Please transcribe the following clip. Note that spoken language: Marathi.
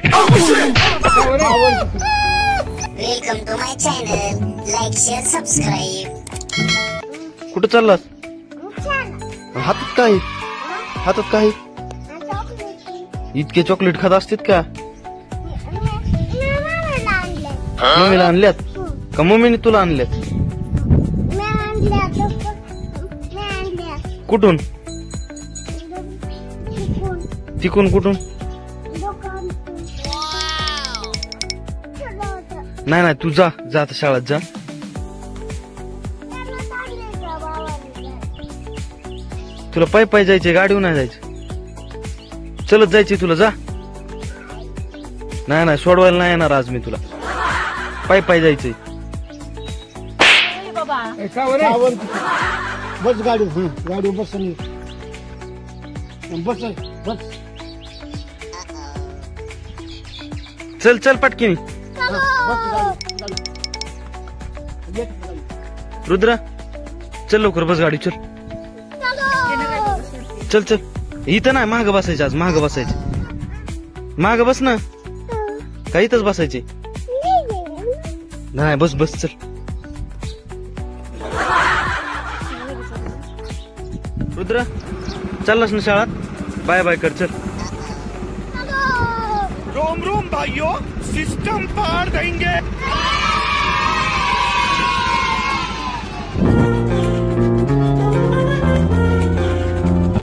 Welcome to my channel. Like share subscribe. कुठं चाललास? हातात काय? हातात काय? इतके चॉकलेट खात असतात का? मम्मीला आणल्यात का मम्मीने तुला आणल्यात? कुठून? तिकून कुठून? नाही नाही, तू जा जा आता शाळेत जा. तुला पाय पाय जायचे, गाडीवर नाही जायचं. चलत जायची तुला, जा. नाही नाही, सोडवायला नाही येणार आज मी तुला. पाय पाय जायचंय. बस गाडी, गाडी बस बस बस. चल चल पटकिनी. रुद्रा चल लवकर, बस गाडी, चल चल चल. इथं नाही, मागं बसायचं आज, मागं बसायचं. मागं बस ना, का इथंच बसायचे? नाही बस बस, चल. रुद्रा चाललास ना शाळेत? बाय बाय कर, चल. रोम रोम भाइयों, सिस्टम पार देंगे.